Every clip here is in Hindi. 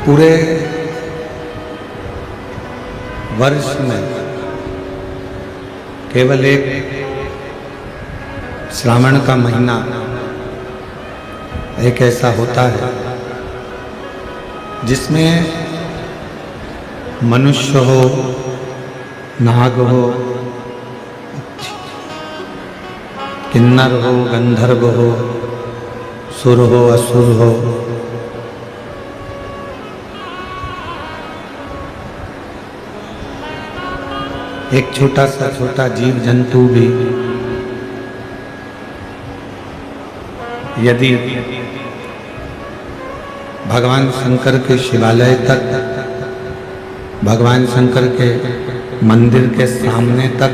पूरे वर्ष में केवल एक श्रावण का महीना एक ऐसा होता है जिसमें मनुष्य हो, नाग हो, किन्नर हो, गंधर्व हो, सुर हो, असुर हो, एक छोटा जीव जंतु भी यदि भगवान शंकर के शिवालय तक, भगवान शंकर के मंदिर के सामने तक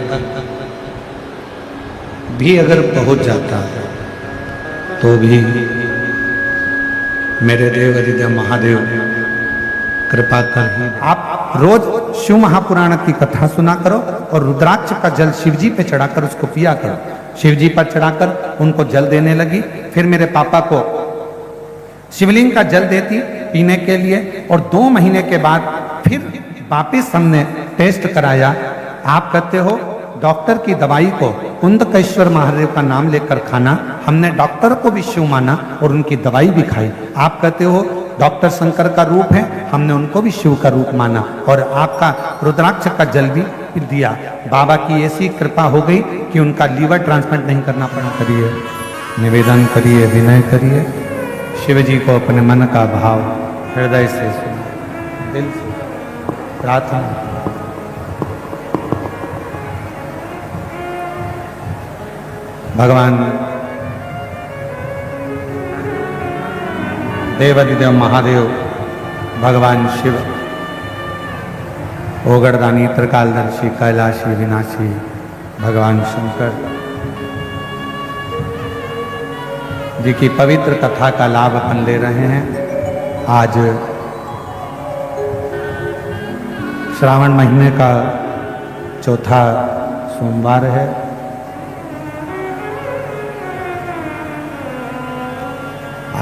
भी अगर पहुंच जाता है तो भी मेरे देव अधिदेव महादेव कृपा कर ही। आप रोज शिव महापुराण की कथा सुना करो और रुद्राक्ष का जल शिवजी पे चढ़ाकर उसको पिया करो। शिवजी पर चढ़ाकर उनको जल देने लगी। फिर मेरे पापा को शिवलिंग का जल देती पीने के लिए और 2 महीने के बाद फिर वापिस हमने टेस्ट कराया। आप कहते हो डॉक्टर की दवाई को कुंदकेश्वर महादेव का नाम लेकर खाना। हमने डॉक्टर को भी शिव माना और उनकी दवाई भी खाई। आप कहते हो डॉक्टर शंकर का रूप है, हमने उनको भी शिव का रूप माना और आपका रुद्राक्ष का जल भी दिया। बाबा की ऐसी कृपा हो गई कि उनका लीवर ट्रांसप्लांट नहीं करना पड़ा। करिए, निवेदन करिए, विनय करिए, शिव जी को अपने मन का भाव हृदय से सुनिए, दिल से प्रार्थना। भगवान देवाधिदेव महादेव, भगवान शिव, ओगरदानी, त्रिकालदर्शी, कैलाशी, विनाशी भगवान शंकर जी की पवित्र कथा का लाभ अपन ले रहे हैं। आज श्रावण महीने का चौथा सोमवार है।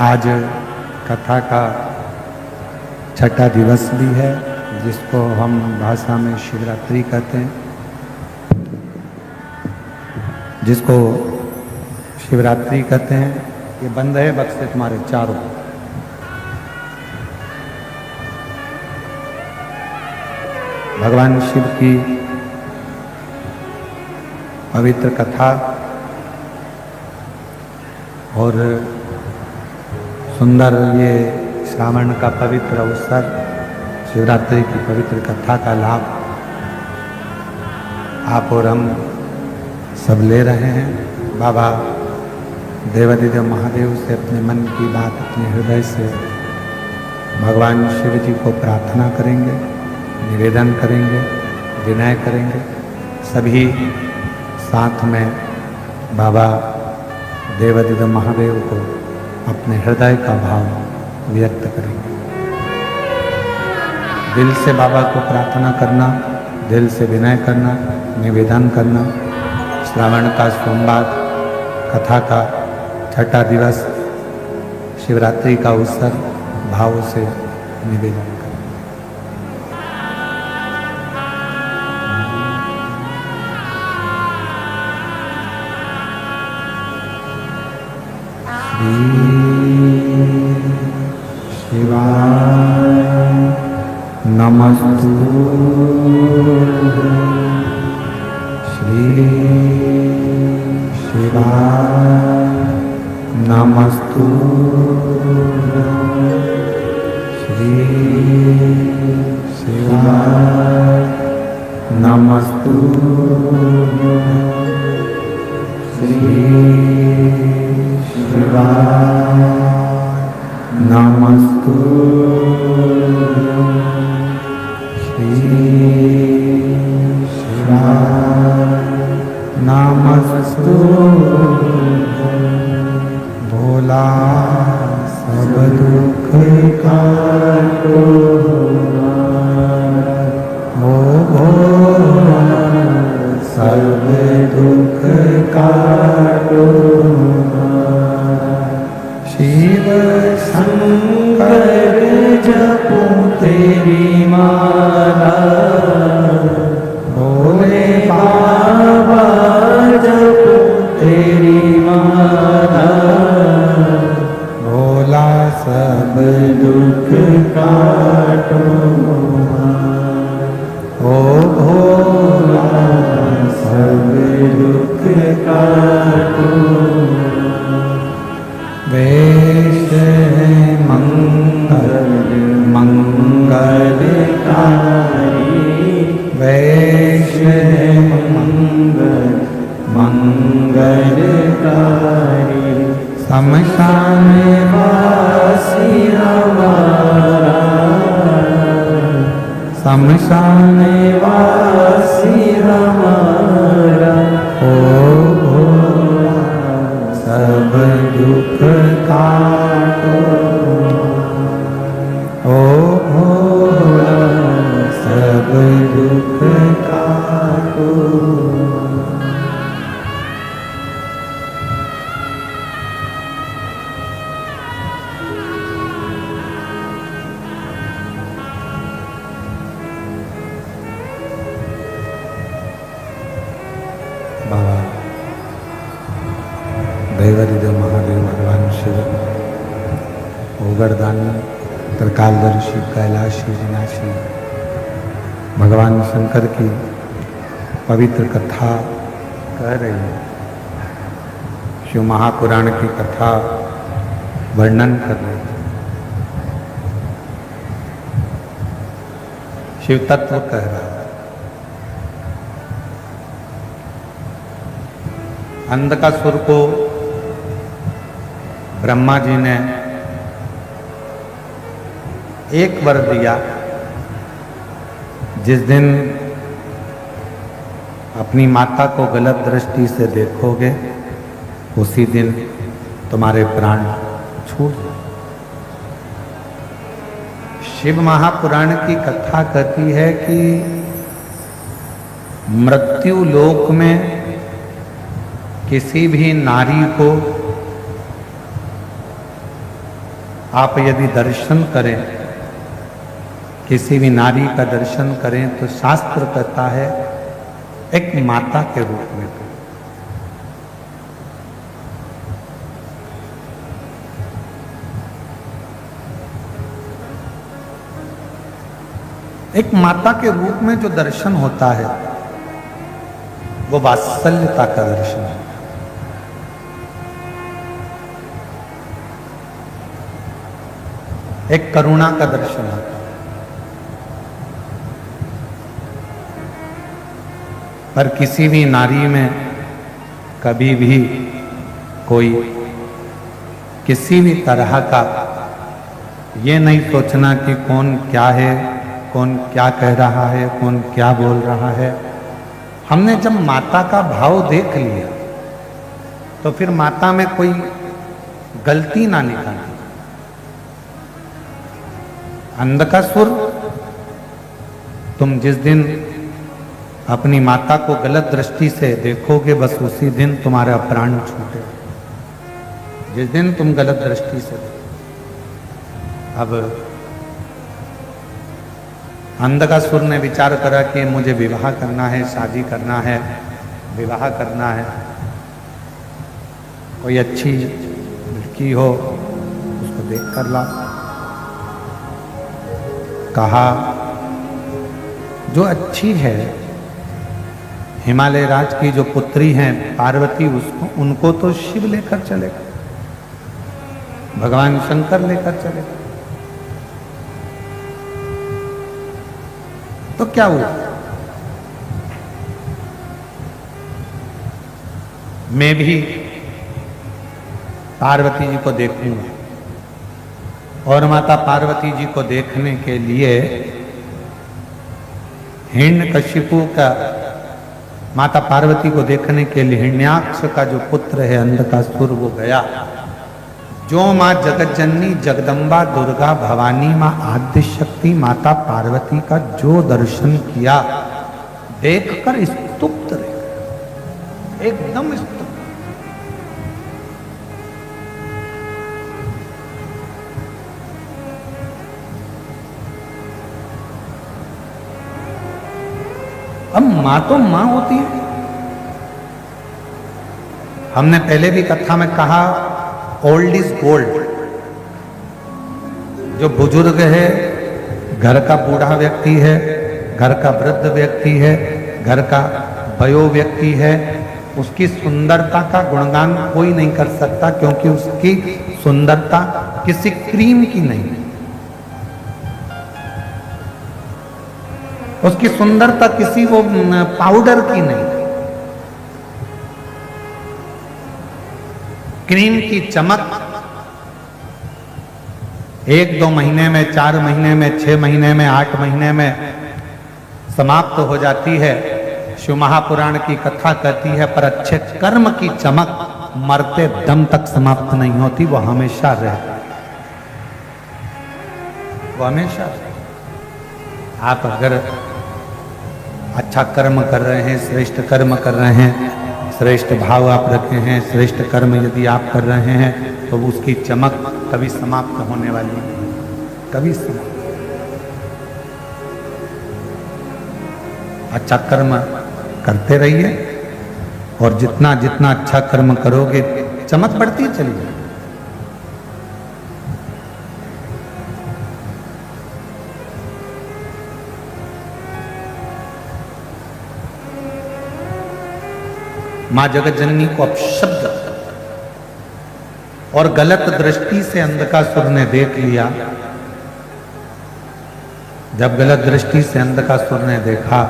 आज कथा का छठा दिवस भी है, जिसको हम भाषा में शिवरात्रि कहते हैं, जिसको शिवरात्रि कहते हैं। ये बंद है बक्से तुम्हारे चारों। भगवान शिव की पवित्र कथा और सुंदर ये श्रावण का पवित्र अवसर, शिवरात्रि की पवित्र कथा का लाभ आप और हम सब ले रहे हैं। बाबा देवाधिदेव महादेव से अपने मन की बात अपने हृदय से भगवान शिव जी को प्रार्थना करेंगे, निवेदन करेंगे, विनय करेंगे। सभी साथ में बाबा देवाधिदेव महादेव को अपने हृदय का भाव व्यक्त करेंगे। दिल से बाबा को प्रार्थना करना, दिल से विनय करना, निवेदन करना। श्रावण का सोमवार, कथा का छठा दिवस, शिवरात्रि का अवसर भाव से निवेदन करना। शिवाय नमस्तु, श्री शिवाय नमस्तु, श्री शिवाय नमस्तु, श्री शिवाय नमस्तु, श्री शिवाय नमस्तु। भोला सब दुख काटो, हो भोला सब दुख काटो। शिव शंकर जपो सब दुख काटो ओ भोला सब दुख काटो वेश मंगल मंगलकारी वेश मंगल मंगलकारी शमशान वासी हमारा शमशान वासी हमारा ओ भोला सब दुख काटो ओ भोला सब दुख काटो। बाबा दैवरिदेव महादेव भगवान शिव ओगरदानी त्रिकालदर्शी कैलाशी विनाशी भगवान शंकर की पवित्र कथा कह रही है। शिव महापुराण की कथा वर्णन कर रही है। शिव तत्व कह रहा है। अंधकासुर को ब्रह्मा जी ने एक वर दिया, जिस दिन अपनी माता को गलत दृष्टि से देखोगे उसी दिन तुम्हारे प्राण छूट जाए। शिव महापुराण की कथा कहती है कि मृत्यु लोक में किसी भी नारी को आप यदि दर्शन करें, किसी भी नारी का दर्शन करें तो शास्त्र कहता है एक माता के रूप में करें। एक माता के रूप में जो दर्शन होता है वो वात्सल्यता का दर्शन है। एक करुणा का दर्शन होता है। पर किसी भी नारी में कभी भी कोई किसी भी तरह का ये नहीं सोचना कि कौन क्या है, कौन क्या कह रहा है, कौन क्या बोल रहा है। हमने जब माता का भाव देख लिया तो फिर माता में कोई गलती ना निकालना। अंधकासुर, तुम जिस दिन अपनी माता को गलत दृष्टि से देखोगे बस उसी दिन तुम्हारा प्राण छूटे। जिस दिन तुम गलत दृष्टि से अब अंधकासुर ने विचार करा कि मुझे विवाह करना है, शादी करना है, विवाह करना है। कोई अच्छी लड़की हो उसको देख कर ला। कहा जो अच्छी है, हिमालय राज की जो पुत्री हैं पार्वती, उसको उनको तो शिव लेकर चलेगा, भगवान शंकर लेकर चलेगा। तो क्या हुआ? मैं भी पार्वती जी को देखूंगा। और माता पार्वती जी को देखने के लिए हिरण्यकशिपु का, माता पार्वती को देखने के लिए हिरण्याक्ष का जो पुत्र है अंधकासुर वो गया। जो माँ जगतजननी जगदम्बा दुर्गा भवानी माँ आद्य शक्ति माता पार्वती का जो दर्शन किया, देखकर स्तुप्त रहे, एकदम स्तुप्त। अब मां तो मां होती है। हमने पहले भी कथा में कहा ओल्ड इज गोल्ड। जो बुजुर्ग है, घर का बूढ़ा व्यक्ति है, घर का वृद्ध व्यक्ति है, घर का वयो व्यक्ति है, उसकी सुंदरता का गुणगान कोई नहीं कर सकता, क्योंकि उसकी सुंदरता किसी क्रीम की नहीं, उसकी सुंदरता किसी वो पाउडर की नहीं। क्रीम की चमक 1-2 महीने में, 4 महीने में, 6 महीने में, 8 महीने में समाप्त हो जाती है। शिव महापुराण की कथा कहती है, पर अच्छे कर्म की चमक मरते दम तक समाप्त नहीं होती, वो हमेशा रहती, वो हमेशा रहती। आप अगर अच्छा कर्म कर रहे हैं, श्रेष्ठ कर्म कर रहे हैं, श्रेष्ठ भाव आप रखे हैं, श्रेष्ठ कर्म यदि आप कर रहे हैं, तो उसकी चमक कभी समाप्त होने वाली नहीं, कभी समाप्त। अच्छा कर्म करते रहिए, और जितना जितना अच्छा कर्म करोगे चमक बढ़ती चली जाएगी। मां जगत जननी को अपशब्द और गलत दृष्टि से अंधकासुर ने देख लिया। जब गलत दृष्टि से अंधकासुर ने देखा,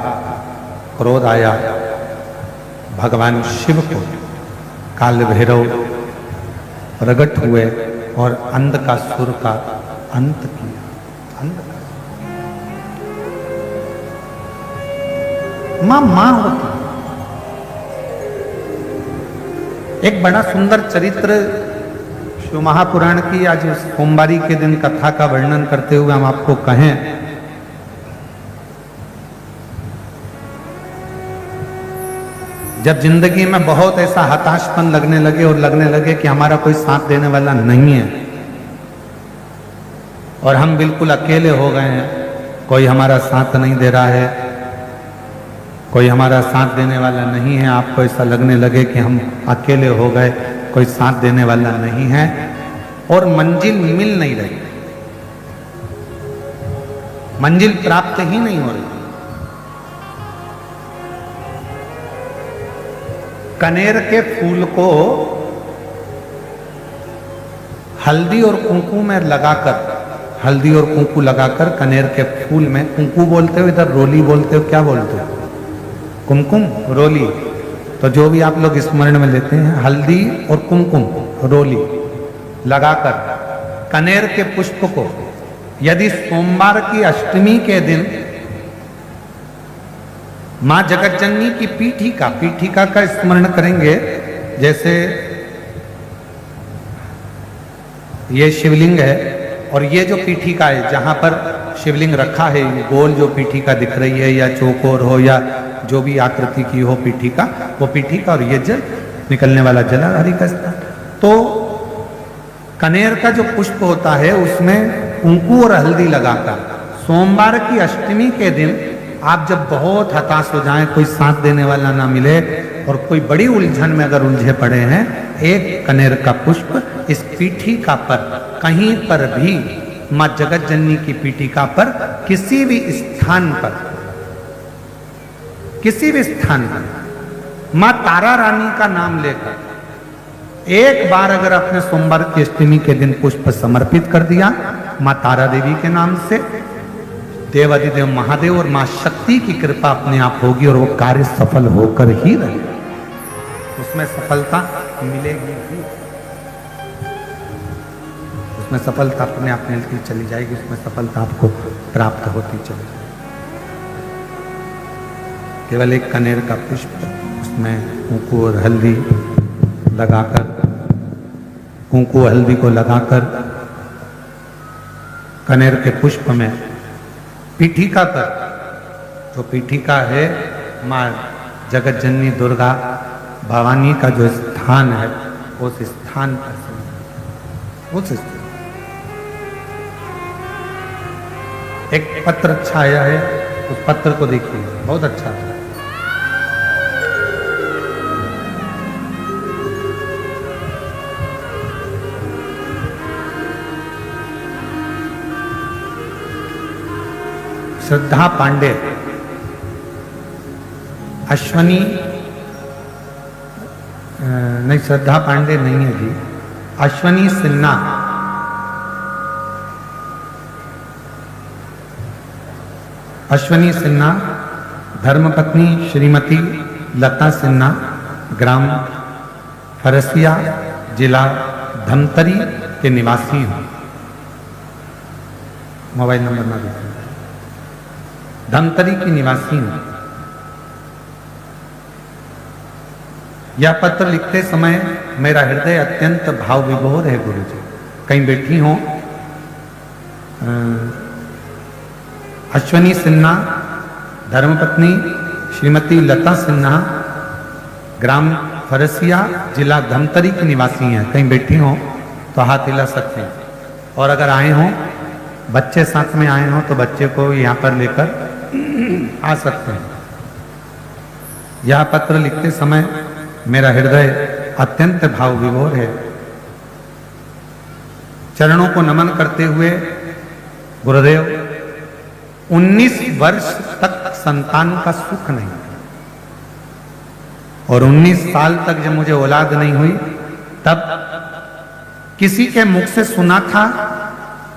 क्रोध आया, भगवान शिव को काल भैरव प्रकट हुए और अंधकासुर का अंत किया। मां होती। एक बड़ा सुंदर चरित्र शिव महापुराण की आज सोमवारी के दिन कथा का वर्णन करते हुए हम आपको कहें, जब जिंदगी में बहुत ऐसा हताशपन लगने लगे और लगने लगे कि हमारा कोई साथ देने वाला नहीं है और हम बिल्कुल अकेले हो गए हैं, कोई हमारा साथ नहीं दे रहा है, कोई हमारा साथ देने वाला नहीं है, आपको ऐसा लगने लगे कि हम अकेले हो गए, कोई साथ देने वाला नहीं है और मंजिल मिल नहीं रही, मंजिल प्राप्त ही नहीं हो रही। कनेर के फूल को हल्दी और कुंकू में लगाकर, हल्दी और कुंकू लगाकर कनेर के फूल में, कुंकू बोलते हो, इधर रोली बोलते हो, क्या बोलते हो? कुमकुम, रोली। तो जो भी आप लोग स्मरण में लेते हैं, हल्दी और कुमकुम, रोली लगाकर कनेर के पुष्प को यदि सोमवार की अष्टमी के दिन मां जगत जननी की पीठिका का स्मरण करेंगे, जैसे ये शिवलिंग है और ये जो पीठिका है जहां पर शिवलिंग रखा है, गोल जो पीठिका दिख रही है या चौकोर हो या जो भी आकृति की हो पीठिका, वो पीठिका और ये जल निकलने वाला जलाधारी का स्थान। तो कनेर का जो पुष्प होता है उसमें कुंकू और हल्दी लगाकर सोमवार की अष्टमी के दिन आप जब बहुत हताश हो जाएं, कोई साथ देने वाला ना मिले और कोई बड़ी उलझन में अगर उलझे पड़े हैं, एक कनेर का पुष्प इस पीठिका पर कहीं पर भी, मां जगत जननी की पीठिका पर किसी भी स्थान पर, किसी भी स्थान पर मां तारा रानी का नाम लेकर एक बार अगर अपने सोमवार की अष्टमी के दिन पुष्प समर्पित कर दिया मां तारा देवी के नाम से, देवाधिदेव महादेव और मां शक्ति की कृपा अपने आप होगी और वो कार्य सफल होकर ही रहेगा, उसमें सफलता मिलेगी ही, उसमें सफलता अपने आप मिलती चली जाएगी, उसमें सफलता आपको प्राप्त होती चली जाएगी। केवल एक कनेर का पुष्प, उसमें कुंकू और हल्दी लगाकर, कुंकू हल्दी को लगाकर कनेर के पुष्प में पीठिका पर, जो पीठिका है मां जगत जननी दुर्गा भवानी का जो स्थान है, उस स्थान पर उस स्थान एक पत्र छाया है, उस पत्र को देखिए, बहुत अच्छा है। श्रद्धा पांडे, अश्वनी नहीं, श्रद्धा पांडे नहीं है जी, अश्वनी सिन्हा, अश्वनी सिन्हा, धर्मपत्नी श्रीमती लता सिन्हा, ग्राम फरसिया, जिला धमतरी के निवासी हूं। मोबाइल नंबर ना दीजिए। धमतरी की निवासी हूं। यह पत्र लिखते समय मेरा हृदय अत्यंत भाव विभोर है गुरु जी। कहीं बैठी हो अश्वनी सिन्हा, धर्मपत्नी श्रीमती लता सिन्हा, ग्राम फरसिया, जिला धमतरी की निवासी हैं। कहीं बैठी हो तो हाथ हिला सकते हैं, और अगर आए हों, बच्चे साथ में आए हों तो बच्चे को यहाँ पर लेकर आ सकते हैं। यह पत्र लिखते समय मेरा हृदय अत्यंत भाव विभोर है। चरणों को नमन करते हुए गुरुदेव, 19 वर्ष तक संतान का सुख नहीं, और 19 साल तक जब मुझे औलाद नहीं हुई, तब किसी के मुख से सुना था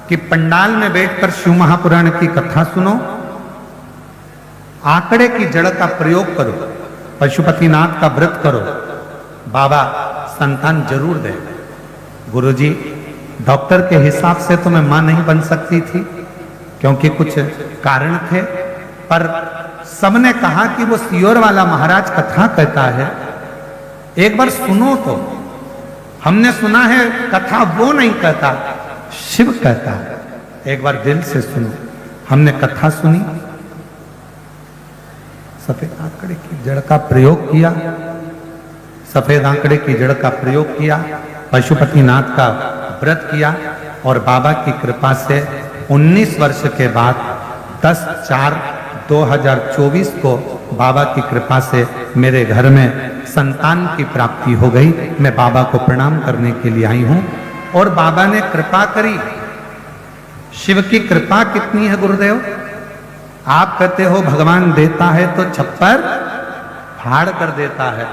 कि पंडाल में बैठकर शिव महापुराण की कथा सुनो, आंकड़े की जड़ का प्रयोग करो, पशुपतिनाथ का व्रत करो, बाबा संतान जरूर दे। गुरुजी, डॉक्टर के हिसाब से तो मैं मां नहीं बन सकती थी, क्योंकि कुछ कारण थे, पर सबने कहा कि वो सियोर वाला महाराज कथा कहता है, एक बार सुनो तो। हमने सुना है कथा वो नहीं कहता, शिव कहता है, एक बार दिल से सुनो। हमने कथा सुनी, सफेद आंकड़े की जड़ का प्रयोग किया, सफेद आंकड़े की जड़ का प्रयोग किया, पशुपतिनाथ का व्रत किया, और बाबा की कृपा से 19 वर्ष के बाद 10/4/2024 को बाबा की कृपा से मेरे घर में संतान की प्राप्ति हो गई। मैं बाबा को प्रणाम करने के लिए आई हूं, और बाबा ने कृपा करी। शिव की कृपा कितनी है गुरुदेव? आप कहते हो भगवान देता है तो छप्पर फाड़ कर देता है,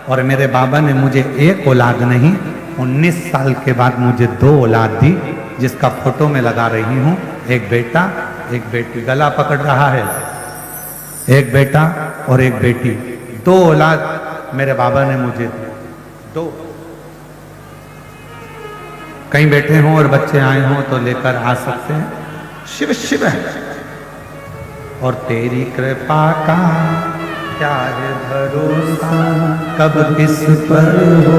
और मेरे बाबा ने मुझे एक औलाद नहीं, 19 साल के बाद मुझे 2 औलाद दी, जिसका फोटो मैं लगा रही हूं। एक बेटा, एक बेटी, गला पकड़ रहा है, एक बेटा और एक बेटी, 2 औलाद मेरे बाबा ने मुझे दी, 2। कहीं बैठे हों और बच्चे आए हों तो लेकर आ सकते हैं। शिव शिव है, और तेरी कृपा का क्या है भरोसा, कब किस पर हो,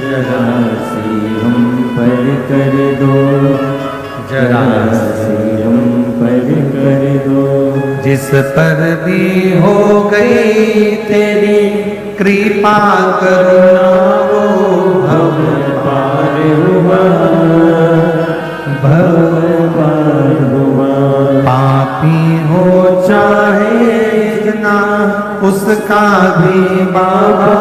जरा सी हम पर कर दो, जरा सी हम पर कर दो। जिस पर भी हो गई तेरी कृपा करुणा, वो भव पार हुआ, भव पार हुआ। पापी हो चाहे जितना, उसका भी बाबा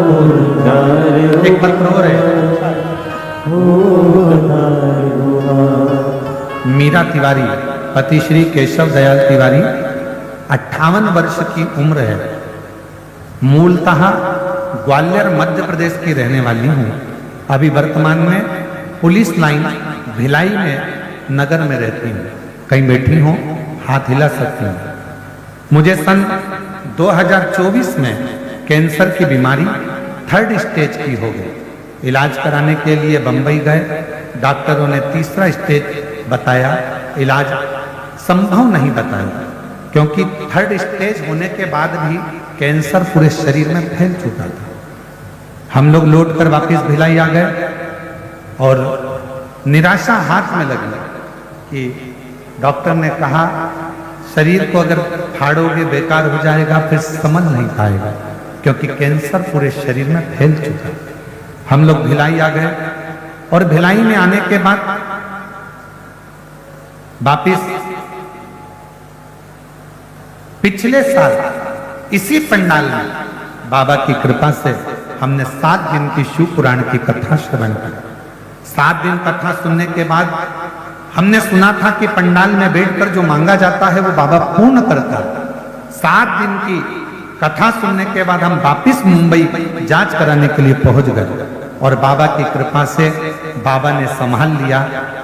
उद्धार एक पत्र और है। उद्धार हुआ। मीरा तिवारी, पति श्री केशव दयाल तिवारी, 58 वर्ष की उम्र है। मूलतः ग्वालियर मध्य प्रदेश की रहने वाली हूँ। अभी वर्तमान में पुलिस लाइन भिलाई में नगर में रहती हूँ। कहीं बैठी हूँ, हाथ हिला सकती हूँ। मुझे सन 2024 में कैंसर की बीमारी 3rd स्टेज की हो गई। इलाज कराने के लिए बंबई गए, डॉक्टरों ने 3रा स्टेज बताया, इलाज संभव नहीं बताया, क्योंकि 3rd स्टेज होने के बाद भी कैंसर पूरे शरीर में फैल चुका था। हम लोग लौट कर वापिस भिलाई आ गए, और निराशा हाथ में लगी कि डॉक्टर ने कहा शरीर को अगर फाड़ोगे बेकार हो जाएगा, फिर समझ नहीं पाएगा, क्योंकि कैंसर पूरे शरीर में फैल चुका है। हम लोग भिलाई आ गए, और भिलाई में आने के बाद वापिस पिछले साल इसी पंडाल में बाबा की कृपा से हमने 7 दिन की शिव पुराण की कथा श्रवण की। 7 दिन कथा सुनने के बाद हमने सुना था कि पंडाल में बैठकर जो मांगा जाता है वो बाबा पूर्ण करता है। 7 दिन की कथा सुनने के बाद हम वापिस मुंबई जांच कराने के लिए पहुंच गए और बाबा की कृपा से बाबा ने संभाल लिया।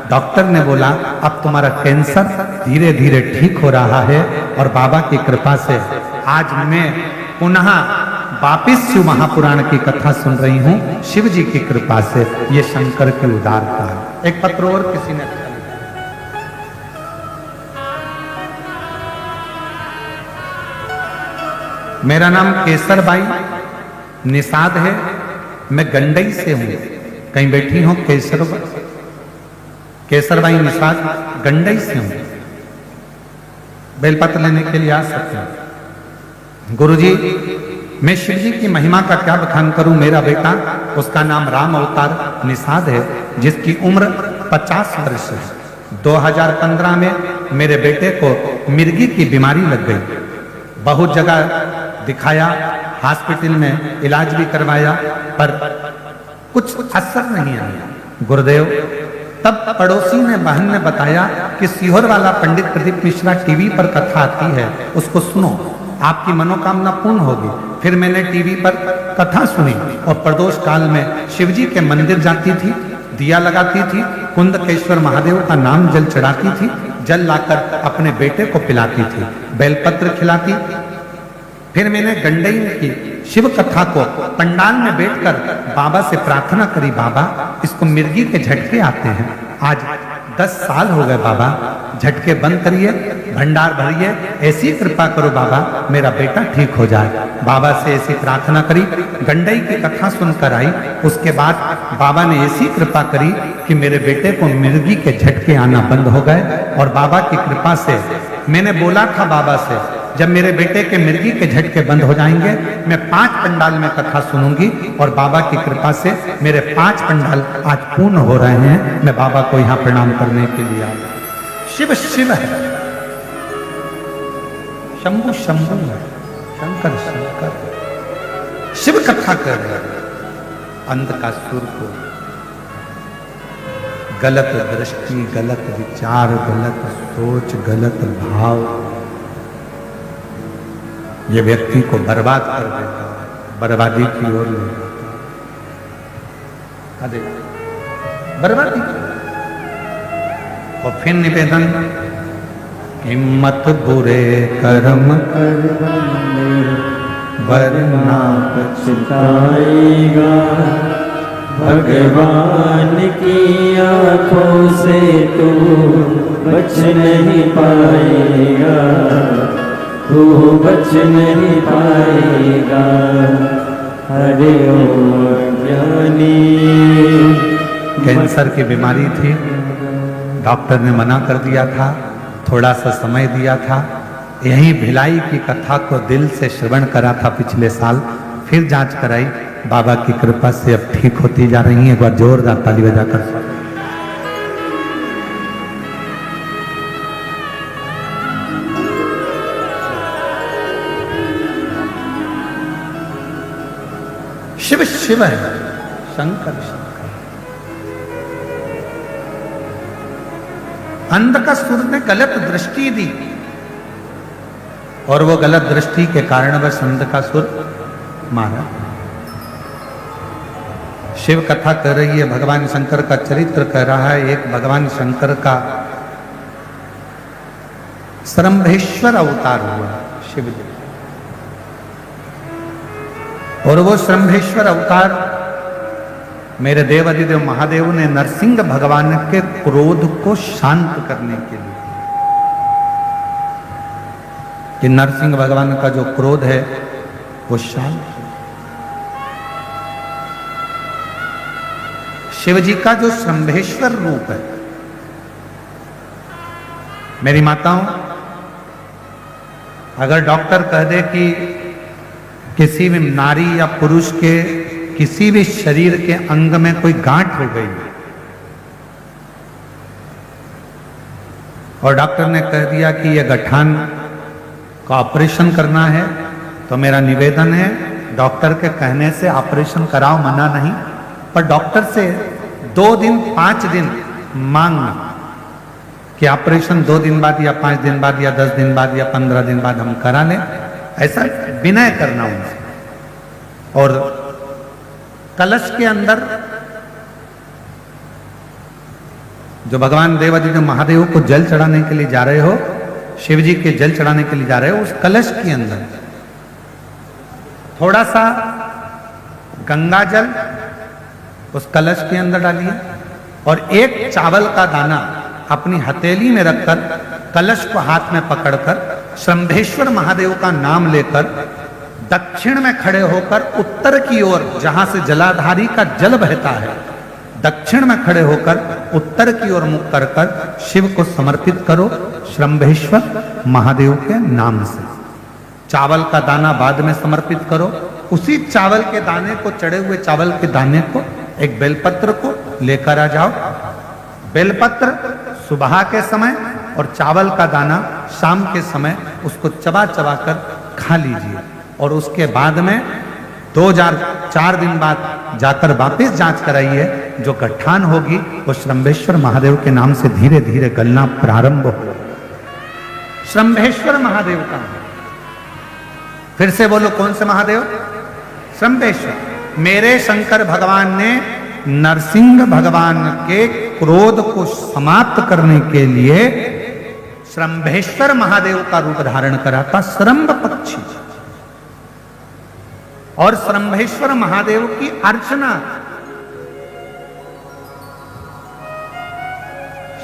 डॉक्टर ने बोला अब तुम्हारा कैंसर धीरे धीरे ठीक हो रहा है और बाबा की कृपा से आज मैं पुनः वापिस शिव महापुराण की कथा सुन रही हूँ शिव जी की कृपा से। ये शंकर की उदारता है। एक पत्र और किसी ने मेरा नाम केसरबाई निषाद है, मैं गंडई से हूं। कहीं बैठी हूं केसरबाई निषाद गंडई से हूं। बेलपत्र लेने के लिए आ सकते हैं। गुरुजी मैं शिव जी की महिमा का क्या बखान करूं। मेरा बेटा उसका नाम राम अवतार निषाद है जिसकी उम्र 50 वर्ष है। 2015 में मेरे बेटे को मिर्गी की बीमारी लग गई। बहुत जगह दिखाया, हॉस्पिटल में इलाज भी करवाया पर कुछ असर नहीं आया। गुरुदेव तब पड़ोसी ने बहन ने बताया कि सीहोर वाला पंडित प्रदीप मिश्रा टीवी पर कथा आती है, उसको सुनो, आपकी मनोकामना पूर्ण होगी। फिर मैंने टीवी पर कथा सुनी और प्रदोष काल में शिवजी के मंदिर जाती थी, दिया लगाती थी, कुंदकेश्वर महादेव का नाम जल चढ़ाती थी, जल लाकर अपने बेटे को पिलाती थी, बेलपत्र खिलाती। फिर मैंने गंडई की शिव कथा को पंडाल में बैठकर बाबा से प्रार्थना करी, बाबा इसको मिर्गी के झटके आते हैं। आज 10 साल हो गए बाबा, झटके बंद करिए, भंडार भरिए, ऐसी कृपा करो बाबा मेरा बेटा ठीक हो जाए। बाबा से ऐसी प्रार्थना करी, गंडई की कथा सुनकर आई। उसके बाद बाबा ने ऐसी कृपा करी कि मेरे बेटे को मिर्गी के झटके आना बंद हो गए। और बाबा की कृपा से मैंने बोला था बाबा से जब मेरे बेटे के मिर्गी के झटके बंद हो जाएंगे मैं 5 पंडाल में कथा सुनूंगी। और बाबा की कृपा से मेरे 5 पंडाल आज पूर्ण हो रहे हैं। मैं बाबा को यहाँ प्रणाम करने के लिए आया। शिव शिव है, शंभु शंभु है, शंकर शंकर। शिव कथा कर रहे अंधकासुर को गलत दृष्टि, गलत विचार, गलत सोच, गलत भाव ये व्यक्ति को बर्बाद कर देता है, बर्बादी की ओर ले जाता है, बर्बादी की। और फिर निवेदन, हिम्मत बुरे कर्म कर बंदे वरना पछताएगा, भगवान की आंखों से तू बच नहीं पाएगा, तू बच नहीं पाएगा। हरे ओम ज्ञानी। कैंसर की बीमारी थी, डॉक्टर ने मना कर दिया था, थोड़ा सा समय दिया था। यहीं भिलाई की कथा को दिल से श्रवण करा था पिछले साल, फिर जांच कराई, बाबा की कृपा से अब ठीक होती जा रही है। एक बार जोरदार ताली बजाकर शिव शिव है, शंकर शंकर। अंधकासुर ने गलत दृष्टि दी और वो गलत दृष्टि के कारणवश अंधकासुर मारा। शिव कथा कर रही है, भगवान शंकर का चरित्र कह रहा है। एक भगवान शंकर का श्रम्भेश्वर अवतार हुआ शिव जी, और वो श्रम्भेश्वर अवतार मेरे देव अधिदेव महादेव ने नरसिंह भगवान के क्रोध को शांत करने के लिए, कि नरसिंह भगवान का जो क्रोध है वो शांत हो। शिव जी का जो श्रम्भेश्वर रूप है, मेरी माताओं, अगर डॉक्टर कह दे कि किसी भी नारी या पुरुष के किसी भी शरीर के अंग में कोई गांठ हो गई और डॉक्टर ने कह दिया कि यह गठान का ऑपरेशन करना है, तो मेरा निवेदन है डॉक्टर के कहने से ऑपरेशन कराओ, मना नहीं, पर डॉक्टर से 2 दिन 5 दिन मांगना कि ऑपरेशन 2 दिन बाद या 5 दिन बाद या 10 दिन बाद या 15 दिन बाद हम करा लें, ऐसा विनय करना उनसे। और कलश के अंदर जो भगवान देवादिदेव महादेव को जल चढ़ाने के लिए जा रहे हो, शिव जी के जल चढ़ाने के लिए जा रहे हो, उस कलश के अंदर थोड़ा सा गंगा जल उस कलश के अंदर डालिए और एक चावल का दाना अपनी हथेली में रखकर कलश को हाथ में पकड़कर शंभेश्वर महादेव का नाम लेकर दक्षिण में खड़े होकर उत्तर की ओर, जहां से जलाधारी का जल बहता है, दक्षिण में खड़े होकर उत्तर की ओर मुख कर कर शिव को समर्पित करो शंभेश्वर महादेव के नाम से। चावल का दाना बाद में समर्पित करो। उसी चावल के दाने को, चढ़े हुए चावल के दाने को, एक बेलपत्र को लेकर आ जाओ। बेलपत्र सुबह के समय और चावल का दाना शाम के समय उसको चबा चबा कर खा लीजिए। और उसके बाद में 4 दिन बाद जाकर वापस जांच कराइए। जो गठान होगी वो शंभेश्वर महादेव के नाम से धीरे धीरे गलना प्रारंभ हो। शंभेश्वर महादेव का, फिर से बोलो कौन से महादेव? शंभेश्वर। मेरे शंकर भगवान ने नरसिंह भगवान के क्रोध को समाप्त करने के लिए शंभेश्वर महादेव का रूप धारण करा था, श्रम्भ पक्षी। और शंभेश्वर महादेव की अर्चना,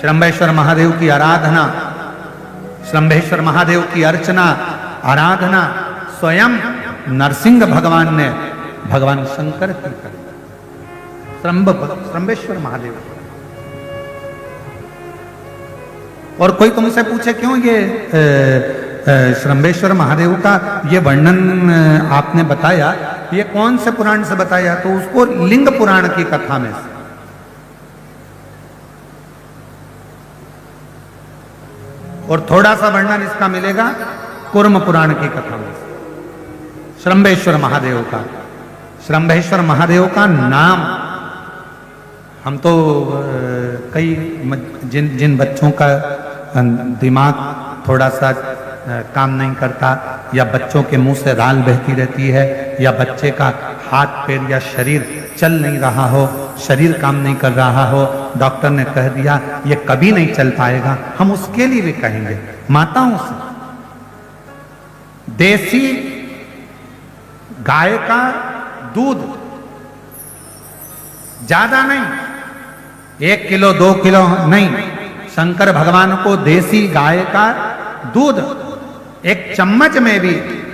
शंभेश्वर महादेव की आराधना, शंभेश्वर महादेव की अर्चना आराधना स्वयं नरसिंह भगवान ने भगवान शंकर की करी, शंभेश्वर महादेव। और कोई तुमसे पूछे क्यों ये शंभेश्वर महादेव का ये वर्णन आपने बताया, ये कौन से पुराण से बताया? तो उसको लिंग पुराण की कथा में से, और थोड़ा सा वर्णन इसका मिलेगा कूर्म पुराण की कथा में से। शंभेश्वर महादेव का, शंभेश्वर महादेव का नाम हम तो कई जिन बच्चों का दिमाग थोड़ा सा काम नहीं करता, या बच्चों के मुंह से राल बहती रहती है, या बच्चे का हाथ पैर या शरीर चल नहीं रहा हो, शरीर काम नहीं कर रहा हो, डॉक्टर ने कह दिया ये कभी नहीं चल पाएगा, हम उसके लिए भी कहेंगे माताओं से, देसी गाय का दूध, ज्यादा नहीं, 1 किलो 2 किलो नहीं, शंकर भगवान को देसी गाय का दूध 1 चम्मच में भी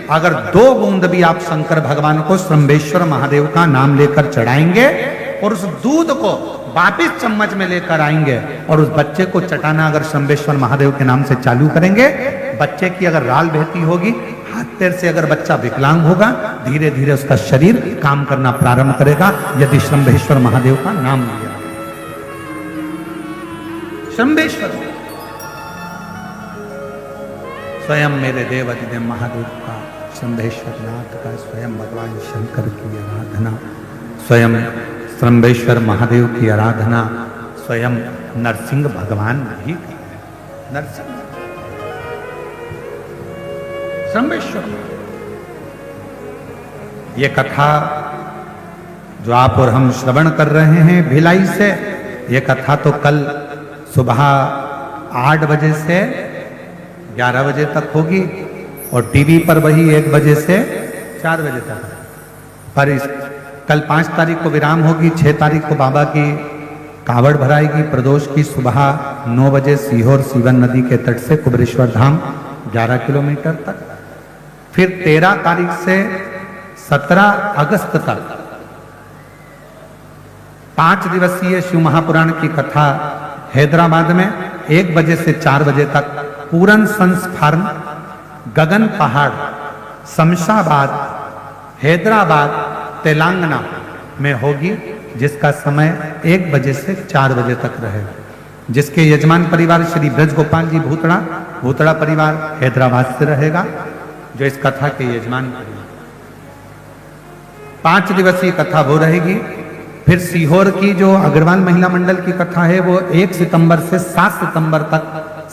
अगर 2 बूंद भी आप शंकर भगवान को शंभेश्वर महादेव का नाम लेकर चढ़ाएंगे और उस दूध को वापिस चम्मच में लेकर आएंगे और उस बच्चे को चटाना अगर शंभेश्वर महादेव के नाम से चालू करेंगे, बच्चे की अगर राल बहती होगी, हाथ पैर से अगर बच्चा विकलांग होगा, धीरे धीरे उसका शरीर काम करना प्रारंभ करेगा यदि शंभेश्वर महादेव का नाम लिया। शंभेश्वर स्वयं मेरे देव अधिदेव महादेव का, शंभेश्वर नाथ का, स्वयं भगवान शंकर की आराधना, स्वयं शंभेश्वर महादेव की आराधना स्वयं नरसिंह भगवान भी की है। नरसिंह शंभेश्वर, ये कथा जो आप और हम श्रवण कर रहे हैं भिलाई से, ये कथा तो कल सुबह 8 बजे से 11 बजे तक होगी और टीवी पर वही 1 बजे से 4 बजे तक। पर इस कल 5 तारीख को विराम होगी, 6 तारीख को बाबा की कावड़ भराएगी प्रदोष की सुबह 9 बजे सीहोर सीवन नदी के तट से कुबरेश्वर धाम 11 किलोमीटर तक। फिर 13 तारीख से 17 अगस्त तक 5 दिवसीय शिव महापुराण की कथा हैदराबाद में 1 बजे से 4 बजे तक पूरन सन्स फार्म, गगन पहाड़, शमशाबाद, हैदराबाद, तेलंगाना में होगी, जिसका समय 1 बजे से 4 बजे तक रहेगा, जिसके यजमान परिवार श्री ब्रज गोपाल जी भूतड़ा परिवार हैदराबाद से रहेगा, जो इस कथा के यजमान परिवार। 5 दिवसीय कथा वो रहेगी। फिर सीहोर की जो अग्रवाल महिला मंडल की कथा है वो 1 सितंबर से 7 सितंबर तक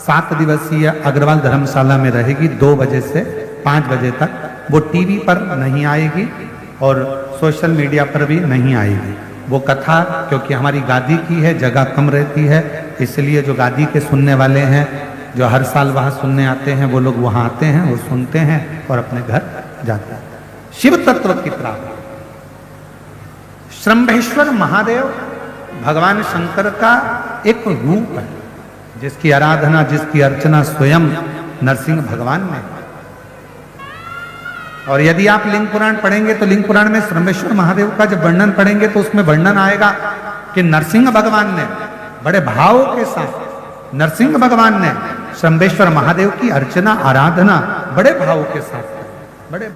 7 दिवसीय अग्रवाल धर्मशाला में रहेगी 2 बजे से 5 बजे तक। वो टीवी पर नहीं आएगी और सोशल मीडिया पर भी नहीं आएगी वो कथा, क्योंकि हमारी गादी की है, जगह कम रहती है, इसलिए जो गादी के सुनने वाले हैं, जो हर साल वहां सुनने आते हैं, वो लोग वहां आते हैं, वो सुनते हैं और अपने घर जाते हैं। शिव तत्व की प्राप्ति। श्रंभेश्वर महादेव भगवान शंकर का एक रूप है, जिसकी आराधना, जिसकी अर्चना स्वयं नरसिंह भगवान ने। और यदि आप लिंग पुराण पढ़ेंगे तो लिंग पुराण में श्रंभेश्वर महादेव का जब वर्णन पढ़ेंगे तो उसमें वर्णन आएगा कि नरसिंह भगवान ने बड़े भाव के साथ, नरसिंह भगवान ने श्रंभेश्वर महादेव की अर्चना, आराधना बड़े भाव के साथ, बड़े